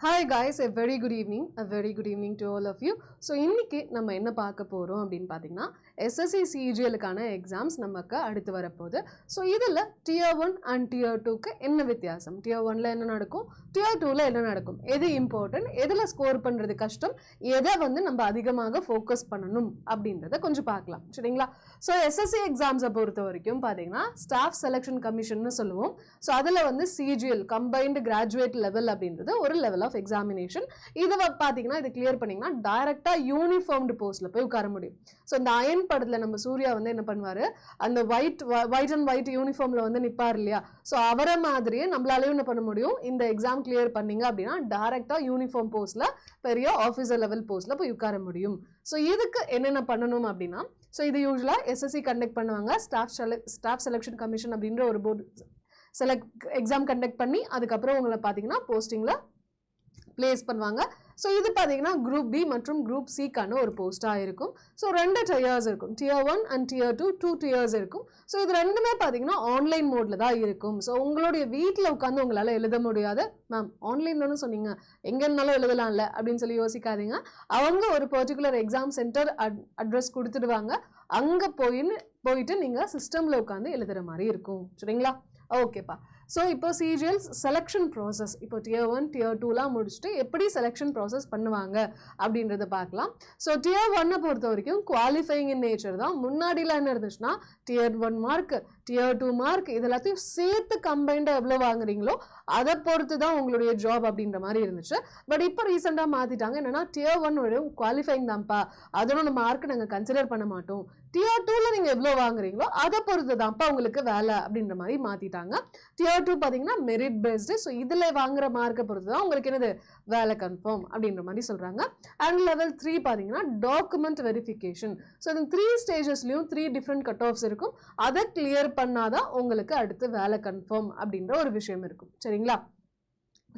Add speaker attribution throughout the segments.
Speaker 1: Hi guys, a very good evening to all of you. So இன்னைக்கு நம்ம என்ன பார்க்க போறோம் அப்படினு பாத்தீங்கன்னா SSC CGL கான எக்ஸாம்ஸ் நமக்கு அடுத்து வரப்போகுது. So இதுல tier 1 and tier 2 க்கு என்ன வித்தியாசம்? tier 1 ல என்ன நடக்கும்? tier 2 ல என்ன நடக்கும்? எது இம்பார்ட்டன்ட்? எதுல ஸ்கோர் பண்றது கஷ்டம்? எதை வந்து நம்ம அதிகமாக ஃபோக்கஸ் பண்ணனும் அப்படின்றத கொஞ்சம் பார்க்கலாம். சரிங்களா? So SSC எக்ஸாம்ஸை பொறுத்த வரைக்கும் பாத்தீங்கன்னா ஸ்டாஃப் செலக்ஷன் கமிஷன்னு சொல்லுவோம். So அதுல வந்து CGL கம்பைன்டு கிராஜுவேட் லெவல் அப்படின்றது ஒரு லெவல் ஆஃப் எக்ஸாமினேஷன். இதை பாத்தீங்கன்னா இதை கிளியர் பண்ணீங்கன்னா டைரக்டா யூனிஃபார்ம்டு போஸ்ட்ல போய் உட்கார முடியும். ஸோ இந்த அயன் படத்துல நம்ம சூர்யா வந்து என்ன பண்ணுவாரு, அந்த ஒயிட் அண்ட் ஒயிட் யூனிஃபார்ம்ல வந்து நிப்பார் இல்லையா, ஸோ அவரை மாதிரியே நம்மளாலையும் என்ன பண்ண முடியும், இந்த எக்ஸாம் கிளியர் பண்ணீங்க அப்படின்னா டைரக்டா யூனிஃபார்ம் போஸ்ட்ல பெரிய ஆஃபீஸர் லெவல் போஸ்ட்ல போய் உட்கார முடியும். ஸோ இதுக்கு என்னென்ன பண்ணணும் அப்படின்னா, ஸோ இது யூஸ்வலா SSC கண்டக்ட் பண்ணுவாங்க. ஸ்டாஃப் செலக்ஷன் கமிஷன் அப்படின்ற ஒரு போர்டு எக்ஸாம் கண்டக்ட் பண்ணி அதுக்கப்புறம் உங்களை பார்த்தீங்கன்னா போஸ்டிங்ல பிளேஸ் பண்ணுவாங்க. ஸோ இது பார்த்தீங்கன்னா குரூப் பி மற்றும் குரூப் சிக்கான ஒரு போஸ்ட்டாக இருக்கும். ஸோ 2 tiers இருக்கும், tier 1 and tier 2 2 tiers இருக்கும். ஸோ இது ரெண்டுமே பார்த்தீங்கன்னா ஆன்லைன் மோட்ல தான் இருக்கும். ஸோ உங்களுடைய வீட்டில் உட்காந்து உங்களால் எழுத முடியாது. மேம் ஆன்லைன் தானே சொன்னீங்க, எங்கே இருந்தாலும் எழுதலாம்ல அப்படின்னு சொல்லி யோசிக்காதீங்க. அவங்க ஒரு பர்டிகுலர் எக்ஸாம் சென்டர் அட்ரஸ் கொடுத்துடுவாங்க. அங்கே போயிட்டு நீங்கள் சிஸ்டமில் உட்காந்து எழுதுகிற மாதிரி இருக்கும். சரிங்களா? ஓகேப்பா. ஸோ இப்போ CGL செலெக்ஷன் ப்ராசஸ், இப்போ tier 1 tier 2லாம் முடிச்சுட்டு எப்படி செலெக்ஷன் ப்ராசஸ் பண்ணுவாங்க அப்படின்றத பார்க்கலாம். ஸோ tier 1 பொறுத்த வரைக்கும் குவாலிஃபைங் இன் நேச்சர் தான். முன்னாடிலாம் என்ன இருந்துச்சுன்னா tier 1 மார்க் tier 2 மார்க் இது எல்லாத்தையும் சேர்த்து கம்பைண்டாக எவ்வளோ வாங்குறீங்களோ அதை பொறுத்து தான் உங்களுடைய ஜாப் அப்படின்ற மாதிரி இருந்துச்சு. பட் இப்போ ரீசெண்டாக மாற்றிட்டாங்க. என்னன்னா tier 1 வெறும் குவாலிஃபைங் தான்ப்பா, அதனோட மார்க் நாங்கள் கன்சிடர் பண்ண மாட்டோம், tier 2ல நீங்கள் எவ்வளோ வாங்குறீங்களோ அதை பொறுத்து தான்ப்பா உங்களுக்கு வேலை அப்படின்ற மாதிரி மாற்றிட்டாங்க. tier 2 பார்த்தீங்கன்னா மெரிட் பேஸ்டு. ஸோ இதில் வாங்குற மார்க்கை பொறுத்து தான் உங்களுக்கு என்னது வேலை கன்ஃபார்ம் அப்படின்ற மாதிரி சொல்கிறாங்க. அண்ட் லெவல் 3 பார்த்தீங்கன்னா டாக்குமெண்ட் வெரிஃபிகேஷன். ஸோ இந்த 3 ஸ்டேஜஸ்லையும் 3 டிஃப்ரெண்ட் கட் ஆஃப்ஸ் இருக்கும். அதை கிளியர் பண்ணாதான் உங்களுக்கு அடுத்து வேலை கன்ஃபார்ம் அப்படின்ற ஒரு விஷயம் இருக்கும். சரிங்களா?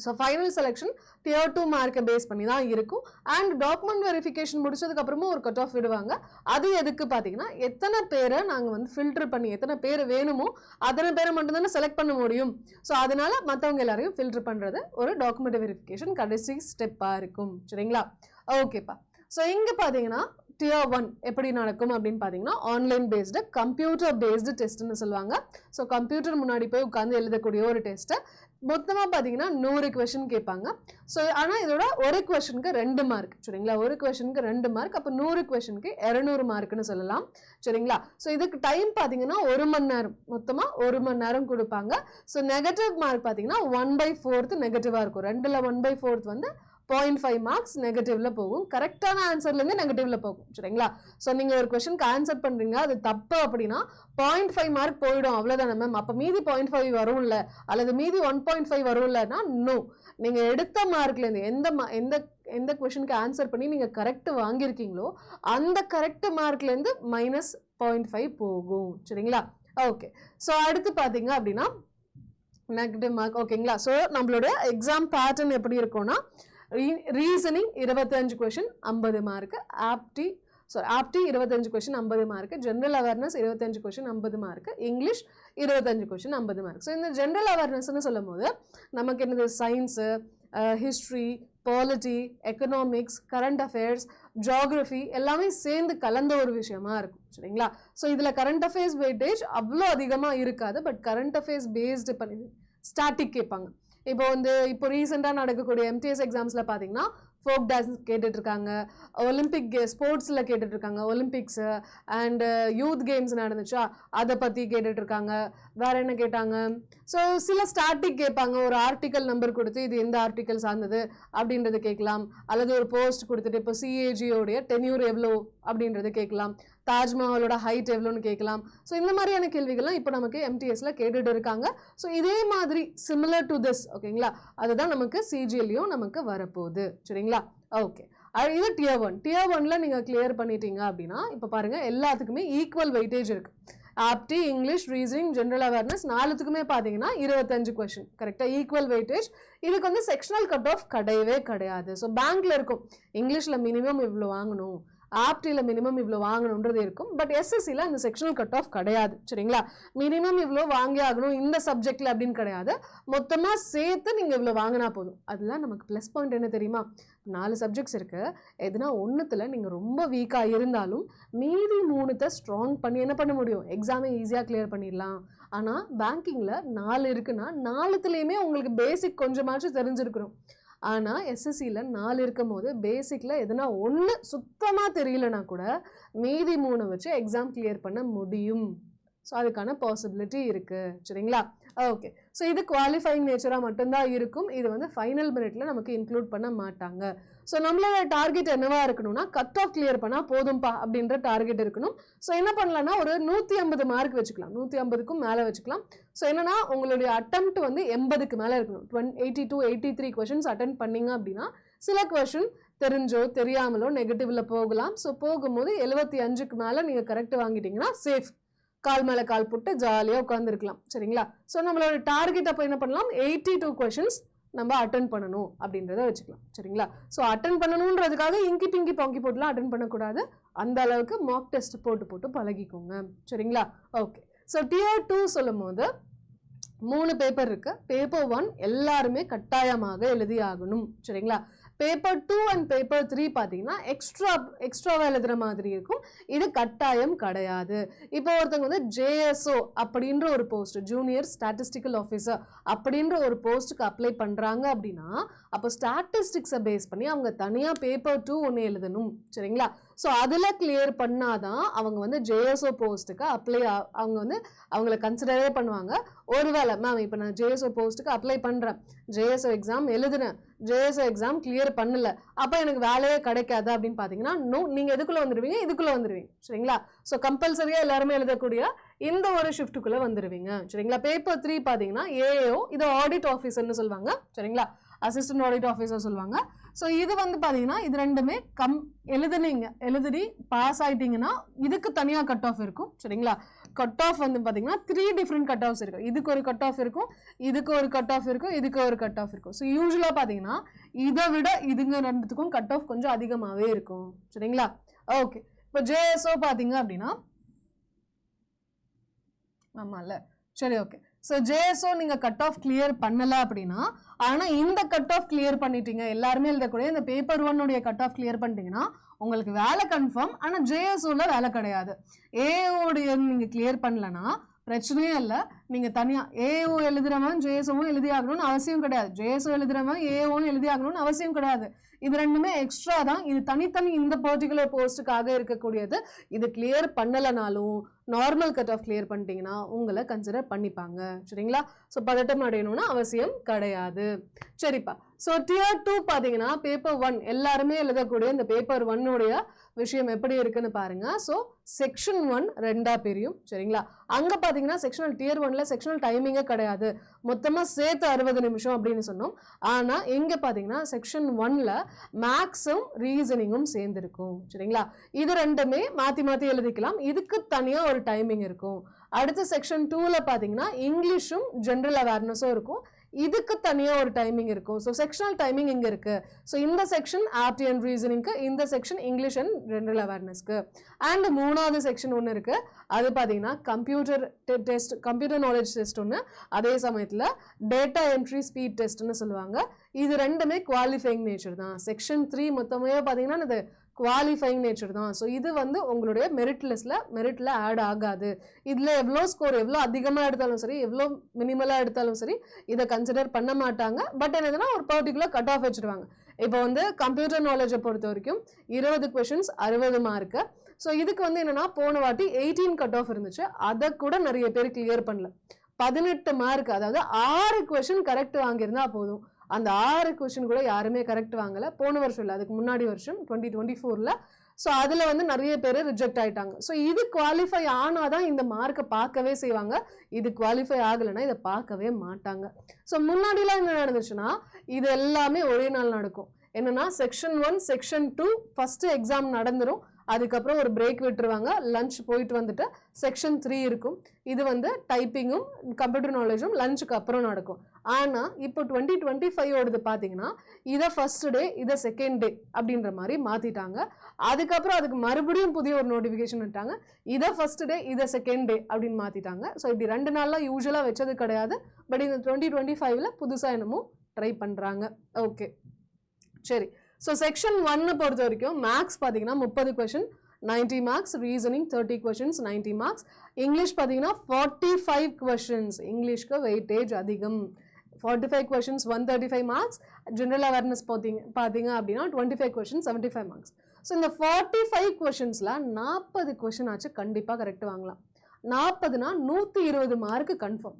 Speaker 1: ஸோ ஃபைனல் செலெக்ஷன் tier 2 மார்க்கை பேஸ் பண்ணி தான் இருக்கும். அண்ட் டாக்குமெண்ட் வெரிஃபிகேஷன் முடிச்சதுக்கு அப்புறமும் ஒரு கட் ஆஃப் விடுவாங்க. அது எதுக்கு பார்த்தீங்கன்னா எத்தனை பேரை நாங்கள் வந்து ஃபில்டர் பண்ணி எத்தனை பேர் வேணுமோ அத்தனை பேரை மட்டும்தானே செலக்ட் பண்ண முடியும். ஸோ அதனால மற்றவங்க எல்லாரையும் ஃபில்டர் பண்ணுறது ஒரு டாக்குமெண்ட் வெரிஃபிகேஷன் கடைசி ஸ்டெப்பாக இருக்கும். சரிங்களா? ஓகேப்பா. ஸோ இங்கே பார்த்தீங்கன்னா tier 1 எப்படி நடக்கும் அப்படின்னு பார்த்தீங்கன்னா ஆன்லைன் பேஸ்டு கம்ப்யூட்டர் பேஸ்டு டெஸ்ட்னு சொல்லுவாங்க. ஸோ கம்ப்யூட்டர் முன்னாடி போய் உட்காந்து எழுதக்கூடிய ஒரு டெஸ்ட்டு. மொத்தமாக பார்த்தீங்கன்னா 100 கொஷின் கேட்பாங்க. ஸோ ஆனால் இதோட ஒரு கொஷனுக்கு 2 மார்க். சரிங்களா? ஒரு கொஷனுக்கு 2 மார்க். அப்போ 100 கொஷனுக்கு 200 மார்க்னு சொல்லலாம். சரிங்களா? ஸோ இதுக்கு டைம் பார்த்தீங்கன்னா 1 மணி நேரம், மொத்தமாக 1 மணி நேரம் கொடுப்பாங்க. ஸோ நெகட்டிவ் மார்க் பார்த்தீங்கன்னா 1/4 நெகட்டிவாக இருக்கும். 2ல் 1/4 வந்து 0.5 மார்க்ஸ் நெகட்டிவ்ல போகும். கரெக்டான ஆன்சர்லேருந்து நெகட்டிவ்ல போகும். சரிங்களா? ஸோ நீங்கள் ஒரு கொஸ்டினுக்கு ஆன்சர் பண்ணுறீங்க, அது தப்பு அப்படின்னா 0.5 மார்க் போயிடும், அவ்வளோதானே மேம். அப்போ மீதி 0.5 வரும்ல அல்லது மீதி 1.5 வரும்லன்னா நோ. நீங்கள் எடுத்த மார்க்லேருந்து எந்த கொஸ்டினுக்கு ஆன்சர் பண்ணி நீங்கள் கரெக்ட் வாங்கியிருக்கீங்களோ அந்த கரெக்ட் மார்க்லேருந்து -0.5 போகும். சரிங்களா? ஓகே. ஸோ அடுத்து பார்த்தீங்க அப்படின்னா நெகட்டிவ் மார்க். ஓகேங்களா? ஸோ நம்மளோட எக்ஸாம் பேட்டர்ன் எப்படி இருக்கும்னா reasoning 25 question 50 mark, apti 25 question 50 mark, general awareness 25 question 50 mark, English 25 question 50 mark. So இந்த ஜென்ரல் அவேர்னஸ்ன்னு சொல்லும் போது நமக்கு என்னது science, history, polity, economics, current affairs, geography எல்லாமே சேர்ந்து கலந்த ஒரு விஷயமா இருக்கும். சரிங்களா? ஸோ இதில் கரண்ட் அஃபேர்ஸ் வெயிட்டேஜ் அவ்வளோ அதிகமாக இருக்காது. பட் கரண்ட் அஃபேர்ஸ் பேஸ்டு பண்ணி ஸ்டாட்டிக் கேட்பாங்க. இப்போ ரீசெண்டாக நடக்கக்கூடிய MTS எக்ஸாம்ஸில் பார்த்தீங்கன்னா ஃபோக் டான்ஸ் கேட்டுட்டு இருக்காங்க, ஒலிம்பிக் ஸ்போர்ட்ஸில் கேட்டுட்டு இருக்காங்க, ஒலிம்பிக்ஸு அண்டு யூத் கேம்ஸ் நடந்துச்சா அதை பற்றி கேட்டுட்டு இருக்காங்க. வேற என்ன கேட்டாங்க? ஸோ சில ஸ்டாட்டிக் கேட்பாங்க. ஒரு ஆர்டிக்கல் நம்பர் கொடுத்து இது எந்த ஆர்டிக்கல் சார்ந்தது அப்படின்றது கேட்கலாம். அல்லது ஒரு போஸ்ட் கொடுத்துட்டு இப்போ CAG-யோடைய டென்யூர் எவ்வளோ அப்படின்றது கேட்கலாம். தாஜ்மஹாலோட ஹைட் எவ்வளோன்னு கேட்கலாம். ஸோ இந்த மாதிரியான கேள்விகள்லாம் இப்போ நமக்கு MTSல கேட்டுட்டு இருக்காங்க. ஸோ இதே மாதிரி சிமிலர் டு திஸ், ஓகேங்களா, அதுதான் நமக்கு CGLயும் நமக்கு வரப்போகுது. சரிங்களா? ஓகே. இது tier 1. tier 1ல நீங்கள் கிளியர் பண்ணிட்டீங்க அப்படின்னா இப்போ பாருங்க எல்லாத்துக்குமே ஈக்குவல் வெயிட்டேஜ் இருக்கு. ஆப்டி, இங்கிலீஷ், ரீசனிங், ஜென்ரல் அவேர்னஸ் 4த்துக்குமே பார்த்தீங்கன்னா 25 கொஷின் கரெக்டாக ஈக்குவல் வெயிட்டேஜ். இதுக்கு வந்து செக்ஷனல் கட் ஆஃப் கிடையவே கிடையாது. ஸோ பேங்க்ல இருக்கும் இங்கிலீஷில் மினிமம் இவ்வளோ வாங்கணும், ஆப்டியில் மினிமம் இவ்வளோ வாங்கணுன்றது இருக்கும். பட் எஸ்எஸ்சியில் அந்த செக்ஷனல் கட் ஆஃப் கிடையாது. சரிங்களா? மினிமம் இவ்வளோ வாங்கி ஆகணும் இந்த சப்ஜெக்டில் அப்படின்னு கிடையாது. மொத்தமாக சேர்த்து நீங்கள் இவ்வளோ வாங்கினா போதும். அதெல்லாம் நமக்கு ப்ளஸ் பாயிண்ட் என்ன தெரியுமா? 4 சப்ஜெக்ட்ஸ் இருக்குது. எதுனா ஒன்றுத்தில் நீங்கள் ரொம்ப வீக்காக இருந்தாலும் மீதி 3த்தை ஸ்ட்ராங் பண்ணி என்ன பண்ண முடியும்? எக்ஸாமை ஈஸியாக கிளியர் பண்ணிடலாம். ஆனால் பேங்கிங்கில் 4 இருக்குன்னா 4த்துலேயுமே உங்களுக்கு பேசிக் கொஞ்சமாச்சும் தெரிஞ்சிருக்கணும். ஆனால் எஸ்எஸ்சியில் 4 இருக்கும் போது பேசிக்கில் எதுனா ஒன்று சுத்தமாக தெரியலனா கூட மீதி 3 வச்சு எக்ஸாம் கிளியர் பண்ண முடியும். ஸோ அதுக்கான பாசிபிலிட்டி இருக்குது. சரிங்களா? ஓகே. ஸோ இது குவாலிஃபைங் நேச்சராக மட்டும்தான் இருக்கும். இது வந்து ஃபைனல் மெரிட்டில் நமக்கு இன்க்ளூட் பண்ண மாட்டாங்க. ஸோ நம்மளோட டார்கெட் என்னவா இருக்கணும்னா கட் ஆஃப் கிளியர் பண்ணால் போதும்பா அப்படின்ற டார்கெட் இருக்கணும். ஸோ என்ன பண்ணலாம்னா ஒரு 150 மார்க் வச்சுக்கலாம், 150க்கும் மேலே வச்சுக்கலாம். ஸோ என்னன்னா உங்களுடைய அட்டெம்ப்ட் வந்து 80க்கு மேலே இருக்கணும். 82, 83 கொஷின்ஸ் அட்டென்ட் பண்ணீங்க அப்படின்னா சில கொஷின் தெரிஞ்சோ தெரியாமலோ நெகட்டிவ்ல போகலாம். ஸோ போகும்போது 75க்கு மேலே நீங்கள் கரெக்ட் வாங்கிட்டீங்கன்னா சேஃப். கால் மேலே கால் போட்டு ஜாலியாக உட்காந்துருக்கலாம். சரிங்களா? ஸோ நம்மளோட டார்கெட் அப்போ என்ன பண்ணலாம்? 82 கொஷின்ஸ் நம்ம அட்டன் பண்ணணும் அப்படின்றத வச்சுக்கலாம். சரிங்களா? ஸோ அட்டன் பண்ணணுன்றதுக்காக இங்கி பிங்கி பாங்கி போட்டுலாம் அட்டன் பண்ணக்கூடாது. அந்த அளவுக்கு மார்க் டெஸ்ட் போட்டு பழகிக்கோங்க. சரிங்களா? ஓகே. ஸோ டியர் 2 சொல்லும் போது 3 பேப்பர் இருக்கு. பேப்பர் 1 எல்லாருமே கட்டாயமாக எழுதி ஆகணும். சரிங்களா? பேப்பர் 2 அண்ட் பேப்பர் 3 பார்த்தீங்கன்னா எக்ஸ்ட்ராவாக எழுதுகிற மாதிரி இருக்கும். இது கட்டாயம் கிடையாது. இப்போ ஒருத்தவங்க வந்து ஜேஎஸ்ஓ அப்படின்ற ஒரு போஸ்ட், ஜூனியர் ஸ்டாட்டிஸ்டிக்கல் ஆஃபீஸர் அப்படின்ற ஒரு போஸ்ட்டுக்கு அப்ளை பண்ணுறாங்க அப்படின்னா அப்போ ஸ்டாட்டிஸ்டிக்ஸை பேஸ் பண்ணி அவங்க தனியாக பேப்பர் 2 ஒன்று எழுதணும். சரிங்களா? ஸோ அதில் கிளியர் பண்ணாதான் அவங்க வந்து ஜேஎஸ்ஓ போஸ்ட்டுக்கு அவங்க வந்து அவங்கள கன்சிடரே பண்ணுவாங்க. ஒருவேளை மேம் இப்போ நான் ஜேஎஸ்ஓ போஸ்ட்டுக்கு அப்ளை பண்ணுறேன், ஜேஎஸ்ஓ எக்ஸாம் எழுதுனேன், ஜேஎஸ்ஓ எக்ஸாம் கிளியர் பண்ணல, அப்போ எனக்கு வேலையே கிடைக்காது அப்படின்னு பார்த்தீங்கன்னா நோ, நீங்கள் எதுக்குள்ளே வந்துடுவீங்க? இதுக்குள்ளே வந்துடுவீங்க. சரிங்களா? ஸோ கம்பல்சரியாக எல்லாருமே எழுதக்கூடிய இந்த ஒரு ஷிஃப்ட்டுக்குள்ளே வந்துடுவீங்க. சரிங்களா? பேப்பர் 3 பார்த்தீங்கன்னா ஏஓ, இது ஆடிட் ஆஃபீஸர்னு சொல்லுவாங்க. சரிங்களா? அசிஸ்டன்ட் ஆடிட் ஆஃபீஸர் சொல்லுவாங்க. ஸோ இது வந்து பார்த்தீங்கன்னா இது ரெண்டுமே எழுதி பாஸ் ஆகிட்டீங்கன்னா இதுக்கு தனியாக கட் ஆஃப் இருக்கும். சரிங்களா? கட் ஆஃப் வந்து பார்த்தீங்கன்னா 3 டிஃப்ரெண்ட் கட் ஆஃப்ஸ் இருக்கும். இதுக்கு ஒரு கட் ஆஃப் இருக்கும், இதுக்கு ஒரு கட் ஆஃப் இருக்கும், இதுக்கு ஒரு கட் ஆஃப் இருக்கும். ஸோ யூஸ்வலாக பார்த்தீங்கன்னா இதை விட இதுங்க ரெண்டுத்துக்கும் கட் ஆஃப் கொஞ்சம் அதிகமாகவே இருக்கும். சரிங்களா? ஓகே. இப்போ ஜேஎஸ்ஓ பார்த்தீங்க அப்படின்னா ஆமாம்ல, சரி ஓகே. ஸோ ஜேஎஸ்ஓ நீங்கள் கட் ஆஃப் கிளியர் பண்ணலை அப்படின்னா, ஆனால் இந்த கட் ஆஃப் கிளியர் பண்ணிட்டீங்க, எல்லாருமே எழுதக்கூடிய இந்த பேப்பர் 1 கட் ஆஃப் கிளியர் பண்ணிட்டீங்கன்னா உங்களுக்கு வேலை கன்ஃபார்ம். ஆனால் ஜேஎஸ்ஓவில் வேலை கிடையாது. ஏஓடைய நீங்கள் கிளியர் பண்ணலன்னா பிரச்சனையே இல்லை. நீங்கள் தனியாக ஏஓ எழுதுறவன் ஜேஎஸ்ஓவும் எழுதி ஆகணும்னு அவசியம் கிடையாது. ஜேஎஸ்ஓ எழுதுறவன் ஏஓன்னு எழுதி ஆகணும்னு அவசியம் கிடையாது. இது ரெண்டுமே எக்ஸ்ட்ரா தான். இது தனித்தனி இந்த பர்டிகுலர் போஸ்ட்டுக்காக இருக்கக்கூடியது. இது கிளியர் பண்ணலைனாலும் நார்மல் கட் ஆஃப் கிளியர் பண்ணிட்டீங்கன்னா உங்களை கன்சிடர் பண்ணிப்பாங்க. சரிங்களா? ஸோ பதட்டம் அடையணும்னா அவசியம் கிடையாது. சரிப்பா. ஸோ டியர் 2 பார்த்தீங்கன்னா பேப்பர் 1 எல்லாருமே எழுதக்கூடிய இந்த பேப்பர் 1 விஷயம் எப்படி இருக்குன்னு பாருங்க. ஸோ செக்ஷன் 1 2ஆ பிரியும். சரிங்களா? அங்கே பார்த்தீங்கன்னா செக்ஷனல் டியர் 1ல செக்ஷனல் டைமிங்கே கிடையாது, மொத்தமாக சேர்த்து 60 நிமிஷம் அப்படின்னு சொன்னோம். ஆனால் இங்கே பார்த்தீங்கன்னா செக்ஷன் 1ல மேக்ஸும் ரீசனிங்கும் சேர்ந்துருக்கும். சரிங்களா? இது ரெண்டுமே மாற்றி மாற்றி எழுதிக்கலாம். இதுக்கு தனியாக ஒரு டைமிங் இருக்கும். அடுத்த செக்ஷன் 2ல பார்த்தீங்கன்னா இங்கிலீஷும் ஜென்ரல் அவேர்னஸும் இருக்கும். இதுக்கு தனியாக ஒரு டைமிங் இருக்கும். ஸோ செக்ஷனல் டைமிங் இங்கே இருக்குது. ஸோ இந்த செக்ஷன் ஆப்டி அண்ட் ரீசனிங்க்கு, இந்த செக்ஷன் இங்கிலீஷ் அண்ட் ஜென்ரல் அவேர்னஸ்க்கு. அண்ட் 3வது செக்ஷன் ஒன்று இருக்குது. அது பார்த்தீங்கன்னா computer test, computer knowledge test ஒன்று, அதே சமயத்தில் டேட்டா என்ட்ரி ஸ்பீட் டெஸ்ட்னு சொல்லுவாங்க. இது ரெண்டுமே குவாலிஃபைங் நேச்சர் தான். செக்ஷன் 3 மொத்தமே பார்த்தீங்கன்னா இது குவாலிஃபைங் நேச்சர் தான். ஸோ இது வந்து உங்களுடைய மெரிட்டில் ஆட் ஆகாது. இதில் எவ்வளோ ஸ்கோர் எவ்வளோ அதிகமாக எடுத்தாலும் சரி, எவ்வளோ மினிமலாக எடுத்தாலும் சரி, இதை கன்சிடர் பண்ண மாட்டாங்க. பட் என்னதுன்னா ஒரு பர்டிகுலர் கட் ஆஃப் வச்சுருவாங்க. இப்போ வந்து கம்ப்யூட்டர் நாலேஜை பொறுத்த வரைக்கும் 20 கொஷின்ஸ் 60 மார்க்கு. ஸோ இதுக்கு வந்து என்னன்னா போன வாட்டி 18 கட் ஆஃப் இருந்துச்சு, அதை கூட நிறைய பேர் கிளியர் பண்ணல. 18 மார்க், அதாவது 6 கொஷின் கரெக்ட் வாங்கியிருந்தா போதும். அந்த 6 கொஷின் கூட யாருமே கரெக்ட் வாங்கலை. போன வருஷம் இல்லை, அதுக்கு முன்னாடி வருஷம் 2024ல். ஸோ அதில் வந்து நிறைய பேர் ரிஜெக்ட் ஆகிட்டாங்க. ஸோ இது குவாலிஃபை ஆனால் தான் இந்த மார்க்கை பார்க்கவே செய்வாங்க. இது குவாலிஃபை ஆகலைன்னா இதை பார்க்கவே மாட்டாங்க. ஸோ முன்னாடிலாம் என்ன நடந்துச்சுன்னா இது எல்லாமே ஒரே நாள் நடக்கும். என்னன்னா செக்ஷன் 1 செக்ஷன் 2 ஃபஸ்ட்டு எக்ஸாம் நடந்துடும். அதுக்கப்புறம் ஒரு பிரேக் விட்டுருவாங்க, லஞ்ச் போயிட்டு வந்துட்டு செக்ஷன் 3 இருக்கும். இது வந்து டைப்பிங்கும் கம்ப்யூட்டர் நாலேஜும் லஞ்சுக்கு அப்புறம் நடக்கும். ஆனால் இப்போ 2025 பார்த்தீங்கன்னா இதை ஃபர்ஸ்ட் டே இதை செகண்ட் டே அப்படின்ற மாதிரி மாற்றிட்டாங்க. அதுக்கப்புறம் அதுக்கு மறுபடியும் புதிய ஒரு நோட்டிஃபிகேஷன் விட்டாங்க, இதை ஃபர்ஸ்ட் டே இதை செகண்ட் டே அப்படின்னு மாற்றிட்டாங்க. ஸோ இப்படி 2 நாள்லாம் யூஸ்வலாக வச்சது கிடையாது. பட் இந்த 2025ல் புதுசாக என்னமோ ட்ரை பண்ணுறாங்க. ஓகே சரி. ஸோ செக்ஷன் 1 பொறுத்த வரைக்கும் மேக்ஸ் பார்த்தீங்கன்னா 30 question 90 marks, reasoning 30 questions 90 marks, English பார்த்தீங்கன்னா 45 கொஷின்ஸ், இங்கிலீஷ்க்கு வெயிட்டேஜ் அதிகம். 45 கொஷின்ஸ் 135 மார்க்ஸ், ஜென்ரல் அவேர்னஸ் பார்த்தீங்க அப்படின்னா 25 கொஷின்ஸ் 75 மார்க்ஸ். ஸோ இந்த 45 கொஷின்ஸில் 40 கொஷின் ஆச்சு கண்டிப்பாக கரெக்ட் வாங்கலாம். 40னா 120 மார்க்கு கன்ஃபார்ம்,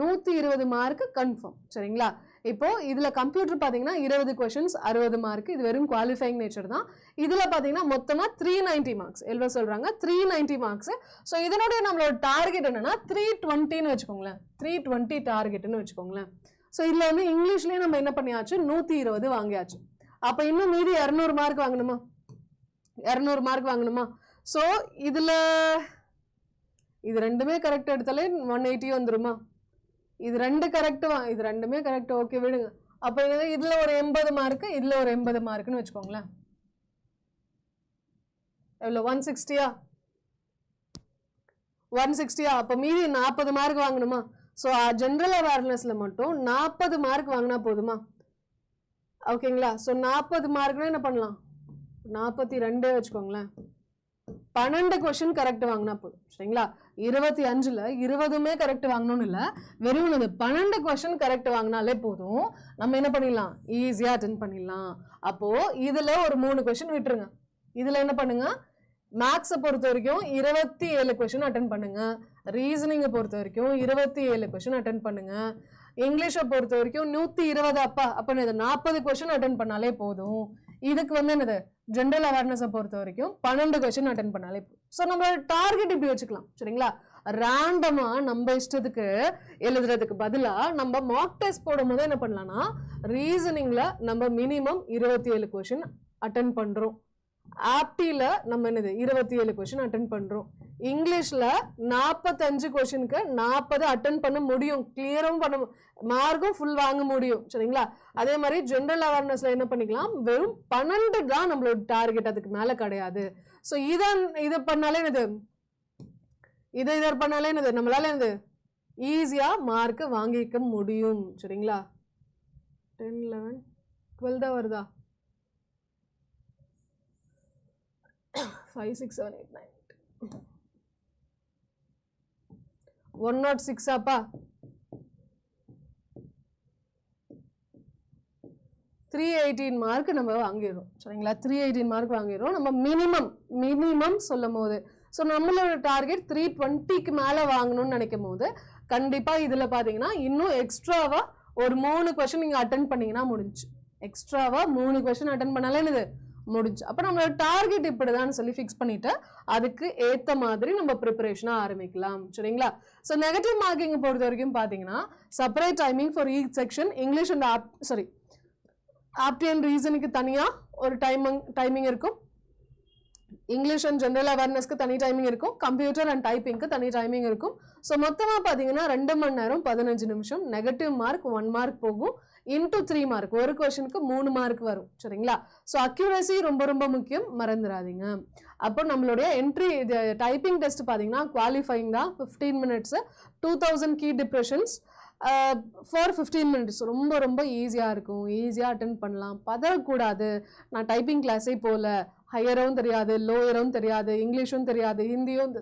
Speaker 1: 120 மார்க்கு கன்ஃபார்ம். சரிங்களா? இப்போ இதுல கம்ப்யூட்டர் பாத்தீங்கன்னா 20 கொஸ்டின்ஸ் 60 மார்க், இது வெறும் குவாலிஃபைங் நேச்சர் தான். இதுல பாத்தீங்கன்னா மொத்தமா 390 மார்க்ஸ் எழுத சொல்றாங்க, 390 மார்க்ஸ். ஸோ இதனுடைய நம்மளோட டார்கெட் என்னன்னா 320ன்னு வச்சுக்கோங்களேன், 320 டார்கெட்னு வச்சுக்கோங்களேன். ஸோ இதுல வந்து இங்கிலீஷ்லயே நம்ம என்ன பண்ணியாச்சு 120 வாங்கியாச்சு. அப்ப இன்னும் மீதி 200 மார்க் வாங்கணுமா, 200 மார்க் வாங்கணுமா? ஸோ இதுல இது ரெண்டுமே கரெக்ட் எடுத்தாலே 180 வந்துருமா? இது 2 கரெக்ட் இது ரெண்டுமே கரெக்ட், ஓகே விடுங்க. அப்போ இதுல ஒரு 80 மார்க்கு, இதுல ஒரு 80 மார்க்குன்னு வச்சுக்கோங்களேன். எவ்வளோ 160யா 160யா? அப்போ மீதி 40 மார்க் வாங்கணுமா? ஸோ ஜென்ரல் அவேர்னஸ்ல மட்டும் 40 மார்க் வாங்கினா போதுமா? ஓகேங்களா? ஸோ 40 மார்க்னா என்ன பண்ணலாம், 42 வச்சுக்கோங்களேன். 12 கொஸ்டின் கரெக்ட் வாங்கினா போதும். சரிங்களா? 25ல் 20மே கரெக்ட் வாங்கணும்னு இல்லை, வெறும் 12 கொஸ்டின் கரெக்ட் வாங்கினாலே போதும், நம்ம என்ன பண்ணிடலாம், ஈஸியாக அட்டென்ட் பண்ணிடலாம். அப்போ இதுல ஒரு 3 கொஸ்டின் விட்டுருங்க. இதுல என்ன பண்ணுங்க, மேக்ஸை பொறுத்த வரைக்கும் 27 கொஸ்டின் அட்டென்ட் பண்ணுங்க, ரீசனிங்கை பொறுத்த வரைக்கும் 27 கொஸ்டின் அட்டென்ட் பண்ணுங்க, இங்கிலீஷை பொறுத்த வரைக்கும் 120 அப்ப 40 கொஸ்டின் அட்டென்ட் பண்ணாலே போதும். இதுக்கு வந்து என்னது ஜென்ரல் அவேர்னஸை பொறுத்த வரைக்கும் 12 கொஸ்டின் அட்டென்ட் பண்ணாலே போதும். ஸோ நம்மளோட டார்கெட் இப்படி வச்சுக்கலாம். சரிங்களா? ரேண்டமா நம்ம இஷ்டத்துக்கு எழுதுறதுக்கு பதிலாக நம்ம மார்க் டெஸ்ட் போடும்போது என்ன பண்ணலாம்னா, ரீசனிங்ல நம்ம மினிமம் 27 கொஸ்டின் அட்டென்ட் பண்றோம், ஆப்டில நம்ம என்னது 27 கொஸ்டின் அட்டென்ட் பண்றோம், இங்கிலீஷ்ல 45 கொஸ்டினுக்கு 40 அட்டென்ட் பண்ண முடியும், கிளியரும் பண்ண மார்க்கும் ஃபுல் வாங்க முடியும். சரிங்களா? அதே மாதிரி ஜென்ரல் அவேர்னஸ்ல என்ன பண்ணிக்கலாம், வெறும் 12 தான் நம்மளோட டார்கெட், அதுக்கு மேல கிடையாது. ஸோ இதை பண்ணாலே என்னது, இதை பண்ணாலே என்னது நம்மளால என்னது ஈஸியா மார்க் வாங்கிக்க முடியும். சரிங்களா? 10 11 12 தான் வருதா, 5 6 7 8 9 106 அப்பா, 318 மார்க் நம்ம வாங்கிடுறோம். சரிங்களா? 318 மார்க் வாங்கிடுறோம் நம்ம மினிமம் சொல்லும் போது. ஸோ நம்மளோட டார்கெட் 320க்கு மேலே வாங்கணும்னு நினைக்கும் போது கண்டிப்பா இதுல பாத்தீங்கன்னா இன்னும் எக்ஸ்ட்ராவா ஒரு 3 கொஸ்டின் நீங்க அட்டென்ட் பண்ணீங்கன்னா முடிஞ்சு, எக்ஸ்ட்ராவா 3 கொஸ்டின் அட்டென்ட் பண்ணாலே இது முடிஞ்சு. அப்போ நம்மளோட டார்கெட் இப்படிதான் சொல்லி ஃபிக்ஸ் பண்ணிட்டு அதுக்கு ஏத்த மாதிரி நம்ம ப்ரிப்பரேஷனா ஆரம்பிக்கலாம். சரிங்களா? ஸோ நெகட்டிவ் மார்க்கிங் பொறுத்த வரைக்கும் பாத்தீங்கன்னா separate timing for each section, English and apti and ரீசனுக்கு தனியா ஒரு டைமிங் இருக்கும், இங்கிலீஷ் அண்ட் ஜென்ரல் அவேர்னஸ்க்கு தனி டைமிங் இருக்கும், கம்ப்யூட்டர் அண்ட் டைப்பிங்க்கு தனி டைமிங் இருக்கும். ஸோ மொத்தமா பாத்தீங்கன்னா 2 மணி நேரம் 15 நிமிஷம். நெகட்டிவ் மார்க் 1 மார்க் போகும், இன்டூ 3 மார்க், ஒரு கொஸ்டினுக்கு 3 மார்க் வரும். சரிங்களா? ஸோ அக்யூரசி ரொம்ப ரொம்ப முக்கியம், மறந்துடாதீங்க. அப்போ நம்மளுடைய என்ட்ரி டைப்பிங் டெஸ்ட் பார்த்தீங்கன்னா குவாலிஃபைங் தான், 15 minutes, 2000 key depressions for 15 minutes. ரொம்ப ரொம்ப ஈஸியாக இருக்கும், ஈஸியாக அட்டென்ட் பண்ணலாம், பதறக்கூடாது. நான் டைப்பிங் கிளாஸே போகல, ஹையரும் தெரியாது, லோயரும் தெரியாது, இங்கிலீஷும் தெரியாது, ஹிந்தியும்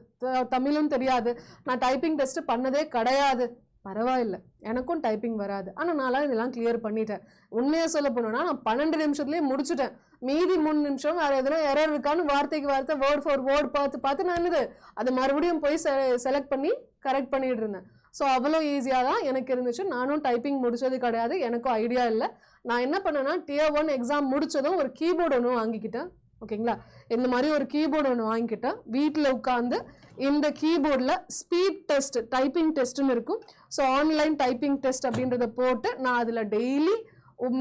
Speaker 1: தமிழும் தெரியாது, நான் டைப்பிங் டெஸ்ட் பண்ணதே கிடையாது, பரவாயில்ல, எனக்கும் டைப்பிங் வராது, ஆனால் நான்லாம் இதெல்லாம் கிளியர் பண்ணிட்டேன். உண்மையாக சொல்ல போனோம்னா நான் 12 நிமிஷத்துலேயே முடிச்சுட்டேன். மீதி 3 நிமிஷம் வேறு எதனா எரர் இருக்கான்னு வார்த்தைக்கு வார்த்தை வேர்ட் ஃபார் வேர்ட் பார்த்து நான் என்னது அதை மறுபடியும் போய் செலக்ட் பண்ணி கரெக்ட் பண்ணிட்டு இருந்தேன். ஸோ அவ்வளோ ஈஸியாக தான் எனக்கு இருந்துச்சு. நானும் டைப்பிங் முடிச்சது கிடையாது, எனக்கும் ஐடியா இல்லை. நான் என்ன பண்ணேன்னா Tier 1 எக்ஸாம் முடிச்சதும் ஒரு கீபோர்டு ஒன்று வாங்கிக்கிட்டேன். ஓகேங்களா? இந்த மாதிரி ஒரு கீபோர்டு ஒன்று வாங்கிக்கிட்டேன். வீட்டில் உட்காந்து இந்த கீபோர்டில் ஸ்பீட் டெஸ்ட், டைப்பிங் டெஸ்ட்னு இருக்கும். ஸோ ஆன்லைன் டைப்பிங் டெஸ்ட் அப்படின்றத போட்டு நான் அதில் டெய்லி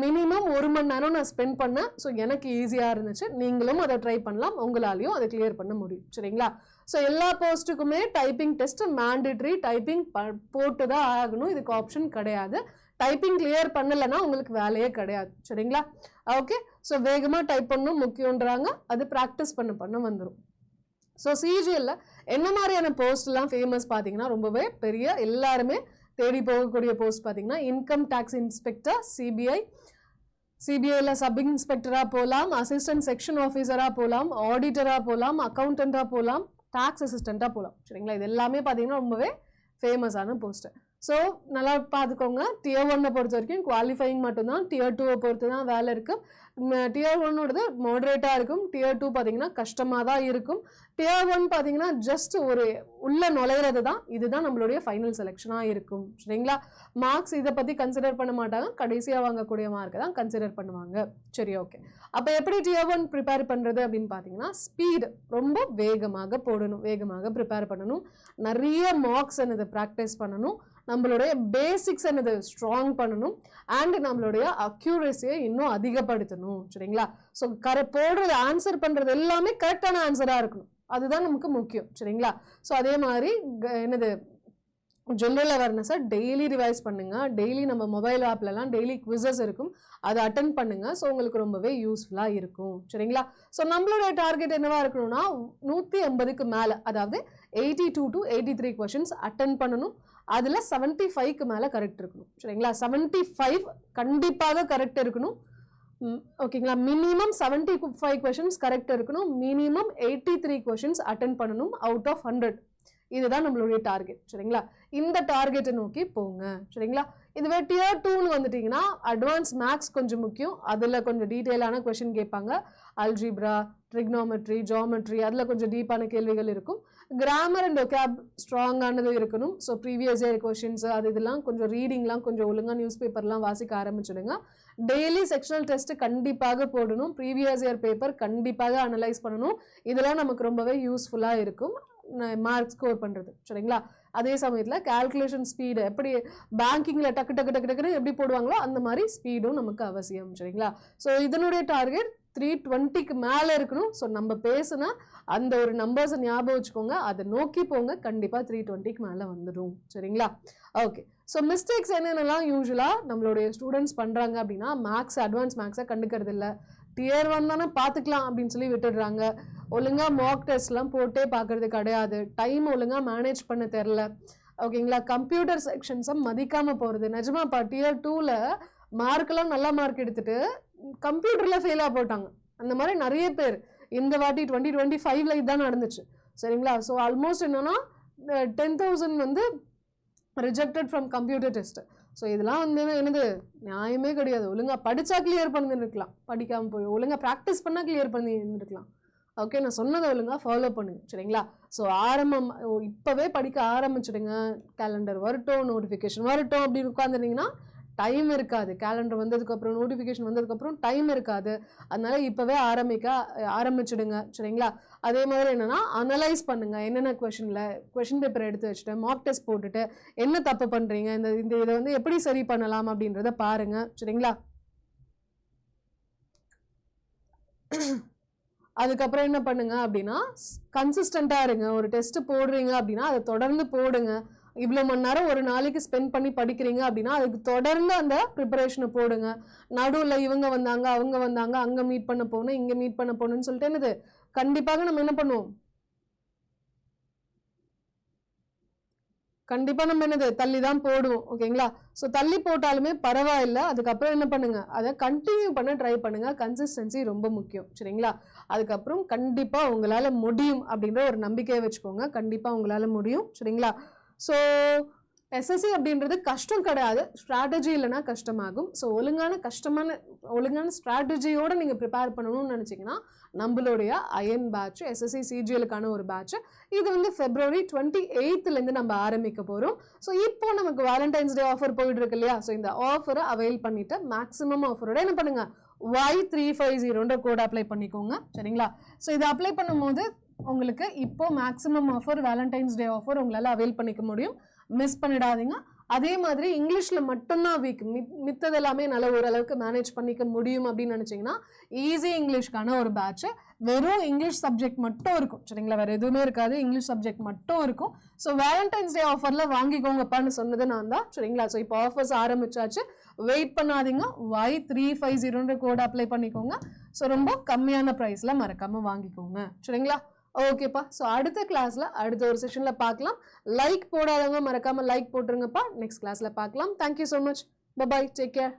Speaker 1: மினிமம் 1 மணி நேரம் நான் ஸ்பெண்ட் பண்ணேன். ஸோ எனக்கு ஈஸியாக இருந்துச்சு. நீங்களும் அதை ட்ரை பண்ணலாம், உங்களாலையும் அதை கிளியர் பண்ண முடியும். சரிங்களா? ஸோ எல்லா போஸ்ட்டுக்குமே டைப்பிங் டெஸ்ட் மேண்டேட்ரி, டைப்பிங் போட்டு தான் ஆகணும். இதுக்கு ஆப்ஷன் கிடையாது. டைப்பிங் கிளியர் பண்ணலைன்னா உங்களுக்கு வேலையே கிடையாது. சரிங்களா? ஓகே. ஸோ வேகமாக டைப் பண்ணணும் முக்கியன்றாங்க, அது ப்ராக்டிஸ் பண்ண வந்துடும். ஸோ சிஜிஎல்ல என்ன மாதிரியான போஸ்ட்லாம் ஃபேமஸ் பார்த்தீங்கன்னா, ரொம்பவே பெரிய எல்லாருமே தேடி போகக்கூடிய போஸ்ட் பார்த்தீங்கன்னா, இன்கம் டேக்ஸ் இன்ஸ்பெக்டர் சிபிஐல சப் இன்ஸ்பெக்டராக போகலாம், அசிஸ்டன்ட் செக்ஷன் ஆஃபீஸராக போகலாம், ஆடிட்டராக போகலாம், அக்கௌண்டண்ட்டாக போகலாம், டாக்ஸ் அசிஸ்டண்ட்டாக போகலாம். சரிங்களா? இது எல்லாமே பார்த்தீங்கன்னா ரொம்பவே ஃபேமஸான போஸ்ட்டு. ஸோ நல்லா பார்த்துக்கோங்க. டியர் 1 பொறுத்த வரைக்கும் குவாலிஃபைங் மட்டும்தான். டியர் 2 பொறுத்து தான் வேலை இருக்குது. டியர் 1 மாடரேட்டாக இருக்கும். டியர் 2 பார்த்தீங்கன்னா கஷ்டமாக தான் இருக்கும். டியர் 1 பார்த்தீங்கன்னா ஜஸ்ட் ஒரு உள்ள நுழையிறது தான். இதுதான் நம்மளுடைய ஃபைனல் செலெக்ஷனாக இருக்கும். சரிங்களா? மார்க்ஸ் இதை பற்றி கன்சிடர் பண்ண மாட்டாங்க. கடைசியாக வாங்கக்கூடிய மார்க்கை தான் கன்சிடர் பண்ணுவாங்க. சரி, ஓகே. அப்போ எப்படி டியர் 1 ப்ரிப்பேர் பண்ணுறது அப்படின்னு பார்த்தீங்கன்னா, ஸ்பீடு ரொம்ப வேகமாக போடணும், வேகமாக ப்ரிப்பேர் பண்ணணும், நிறைய மார்க்ஸ் என்னது ப்ராக்டிஸ் பண்ணணும், நம்மளுடைய பேசிக்ஸ் என்னது ஸ்ட்ராங் பண்ணணும், அண்ட் நம்மளுடைய அக்யூரஸியை இன்னும் அதிகப்படுத்தணும். சரிங்களா? ஸோ போடுறது ஆன்சர் பண்ணுறது எல்லாமே கரெக்டான ஆன்சராக இருக்கணும். அதுதான் நமக்கு முக்கியம். சரிங்களா? ஸோ அதே மாதிரி என்னது ஜென்ரல் அவேர்னஸை டெய்லி ரிவைஸ் பண்ணுங்க. டெய்லி நம்ம மொபைல் ஆப்லலாம் டெய்லி குவிசஸ் இருக்கும், அதை அட்டன் பண்ணுங்க. ஸோ உங்களுக்கு ரொம்பவே யூஸ்ஃபுல்லாக இருக்கும். சரிங்களா? ஸோ நம்மளுடைய டார்கெட் என்னவா இருக்கணும்னா 180க்கு மேலே, அதாவது 82 to 83 கொஷின்ஸ் அட்டன் பண்ணணும். அதில் 75க்கு மேலே கரெக்ட் இருக்கணும். சரிங்களா? 75 கண்டிப்பாக கரெக்ட் இருக்கணும். ஓகேங்களா? மினிமம் 75 கொஷின்ஸ் கரெக்ட் இருக்கணும். மினிமம் 83 கொஷின்ஸ் அட்டன் பண்ணணும் அவுட் ஆஃப் 100. இதுதான் நம்மளுடைய டார்கெட். சரிங்களா? இந்த டார்கெட்டை நோக்கி போங்க. சரிங்களா? இதுவே டியர் 2ன்னு வந்துட்டீங்கன்னா அட்வான்ஸ் மேக்ஸ் கொஞ்சம் முக்கியம். அதில் கொஞ்சம் டீட்டெயிலான கொஷின் கேட்பாங்க. அல்ஜிப்ரா, ட்ரிக்னோமெட்ரி, ஜியோமெட்ரி, அதில் கொஞ்சம் டீப்பான கேள்விகள் இருக்கும். கிராமர் அண்ட் ஒகேப் ஸ்ட்ராங்கானது இருக்கணும். ஸோ ப்ரீவியஸ் இயர் கொஷின்ஸ் அது இதெல்லாம் கொஞ்சம் ரீடிங்லாம் கொஞ்சம் ஒழுங்காக நியூஸ் பேப்பர்லாம் வாசிக்க ஆரம்பிச்சிடுங்க. டெய்லி செக்ஷனல் டெஸ்ட் கண்டிப்பாக போடணும். ப்ரீவியஸ் இயர் பேப்பர் கண்டிப்பாக அனலைஸ் பண்ணணும். இதெல்லாம் நமக்கு ரொம்பவே யூஸ்ஃபுல்லாக இருக்கும் மார்க் ஸ்கோர் பண்ணுறது. சரிங்களா? அதே சமயத்தில் கால்குலேஷன் ஸ்பீடு எப்படி பேங்கிங்கில் டக்கு டக்கு டக்கு டக்குன்னு எப்படி போடுவாங்களோ அந்த மாதிரி ஸ்பீடும் நமக்கு அவசியம். சரிங்களா? ஸோ இதனுடைய டார்கெட் 320க்கு மேலே இருக்கணும். ஸோ நம்ம பேசுனா அந்த ஒரு நம்பர்ஸை ஞாபகம் வச்சுக்கோங்க, அதை நோக்கி போங்க. கண்டிப்பாக 320க்கு மேலே வந்துடும். சரிங்களா? ஓகே. ஸோ மிஸ்டேக்ஸ் என்னென்னலாம் யூஸ்வலாக நம்மளுடைய ஸ்டூடெண்ட்ஸ் பண்ணுறாங்க அப்படின்னா, மேக்ஸ் அட்வான்ஸ் மேக்ஸை கண்டுக்கிறது இல்லை, டியர் 1 தானே பார்த்துக்கலாம் அப்படின்னு சொல்லி விட்டுடுறாங்க, ஒழுங்காக மார்க் டெஸ்ட்லாம் போட்டே பார்க்கறது கிடையாது, டைம் ஒழுங்காக மேனேஜ் பண்ண தெரில, ஓகேங்களா, கம்ப்யூட்டர் செக்ஷன்ஸை மதிக்காமல் போகிறது. நிஜமாப்பா டியர் 2ல் மார்க்கெல்லாம் நல்ல மார்க் எடுத்துட்டு கம்ப்யூட்டரில் ஃபெயிலாக போட்டாங்க. அந்த மாதிரி நிறைய பேர் இந்த வாட்டி 2025ல் இதுதான் நடந்துச்சு. சரிங்களா? ஸோ ஆல்மோஸ்ட் என்னன்னா 10,000 வந்து rejected from computer test. So இதெல்லாம் வந்து எனக்கு நியாயமே கிடையாது. ஒழுங்காக படித்தா கிளியர் பண்ணிருக்கலாம், படிக்காமல் போய் ஒழுங்காக ப்ராக்டிஸ் பண்ணால் கிளியர் பண்ணிருக்கலாம். ஓகே, நான் சொன்னதை ஒழுங்காக ஃபாலோ பண்ணுங்க. சரிங்களா? ஸோ இப்போவே படிக்க ஆரம்பிச்சிடுங்க. கேலண்டர் வரட்டும், நோட்டிஃபிகேஷன் வரட்டும் அப்படின்னு உட்காந்துருந்தீங்கன்னா டைம் இருக்காது. கேலண்டர் வந்ததுக்கப்புறம், நோட்டிஃபிகேஷன் வந்ததுக்கப்புறம் டைம் இருக்காது. அதனால இப்போவே ஆரம்பிச்சிடுங்க. சரிங்களா? அதே மாதிரி என்னன்னா அனலைஸ் பண்ணுங்க. என்னென்ன கொஷின் பேப்பர் எடுத்து வச்சுட்டு மார்க் டெஸ்ட் போட்டுட்டு என்ன தப்பு பண்றீங்க, இதை வந்து எப்படி சரி பண்ணலாம் அப்படின்றத பாருங்க. சரிங்களா? அதுக்கப்புறம் என்ன பண்ணுங்க அப்படின்னா, கன்சிஸ்டண்டா இருங்க. ஒரு டெஸ்ட் போடுறீங்க அப்படின்னா அதை தொடர்ந்து போடுங்க. இவ்வளோ மணி நேரம் ஒரு நாளைக்கு ஸ்பெண்ட் பண்ணி படிக்கிறீங்க அப்படின்னா அதுக்கு தொடர்ந்து அந்த ப்ரிப்பரேஷனை போடுங்க. நடுவில் இவங்க வந்தாங்க, அவங்க வந்தாங்க, அங்கே மீட் பண்ண போகணும், இங்கே மீட் பண்ண போகணும்னு சொல்லிட்டு என்னது கண்டிப்பாக நம்ம என்ன பண்ணுவோம், கண்டிப்பாக நம்ம என்னது தள்ளி தான் போடுவோம். ஓகேங்களா? ஸோ தள்ளி போட்டாலுமே பரவாயில்ல. அதுக்கப்புறம் என்ன பண்ணுங்க, அதை கண்டினியூ பண்ண ட்ரை பண்ணுங்க. கன்சிஸ்டன்சி ரொம்ப முக்கியம். சரிங்களா? அதுக்கப்புறம் கண்டிப்பாக உங்களால் முடியும் அப்படின்ற ஒரு நம்பிக்கையை வச்சுக்கோங்க. கண்டிப்பாக உங்களால் முடியும். சரிங்களா? ஸோ எஸ்எஸ்சி அப்படின்றது கஷ்டம் கிடையாது, ஸ்ட்ராட்டஜி இல்லைன்னா கஷ்டமாகும். ஸோ ஒழுங்கான ஸ்ட்ராட்டஜியோடு நீங்கள் ப்ரிப்பேர் பண்ணணும்னு நினச்சிங்கன்னா நம்மளுடைய அயன் பேட்ச், எஸ்எஸ்சி சிஜிஎலுக்கான ஒரு பேட்ச், இது வந்து February 28லேருந்து நம்ம ஆரம்பிக்க போகிறோம். ஸோ இப்போ நமக்கு வேலண்டைன்ஸ் டே ஆஃபர் போயிட்டு இருக்கு இல்லையா? ஸோ இந்த ஆஃபரை அவைல் பண்ணிவிட்டு மேக்ஸிமம் ஆஃபரோட என்ன பண்ணுங்க, Y350ன்ற கோட் அப்ளை பண்ணிக்கோங்க. சரிங்களா? ஸோ இதை அப்ளை பண்ணும்போது உங்களுக்கு இப்போ maximum offer, Valentine's day offer உங்களால் அவைல் பண்ணிக்க முடியும். மிஸ் பண்ணிடாதீங்க. அதே மாதிரி இங்கிலீஷ்ல மட்டும்தான் வீக், மித்தது எல்லாமே என்னால் ஓரளவுக்கு மேனேஜ் பண்ணிக்க முடியும் அப்படின்னு நினைச்சீங்கன்னா ஈஸி இங்கிலீஷ்க்கான ஒரு பேட்ச், வெறும் இங்கிலீஷ் சப்ஜெக்ட் மட்டும் இருக்கும் சரிங்களா, வேற எதுவுமே இருக்காது, இங்கிலீஷ் சப்ஜெக்ட் மட்டும் இருக்கும். ஸோ வேலண்டைன்ஸ் டே ஆஃபர்ல வாங்கிக்கோங்கப்பான்னு சொன்னது நான் தான் சரிங்களா. ஸோ இப்போ ஆஃபர்ஸ் ஆரம்பிச்சாச்சு, வெயிட் பண்ணாதீங்க, Y350 கோட் அப்ளை பண்ணிக்கோங்க. ஸோ ரொம்ப கம்மியான ப்ரைஸ்ல மறக்காம வாங்கிக்கோங்க சரிங்களா. ஓகேப்பா, ஸோ அடுத்த கிளாஸ்ல அடுத்த ஒரு செஷன்ல பார்க்கலாம். லைக் போடாதவங்க மறக்காம லைக் போட்டுருங்கப்பா. நெக்ஸ்ட் கிளாஸ்ல பார்க்கலாம். Thank you so much, bye, take care.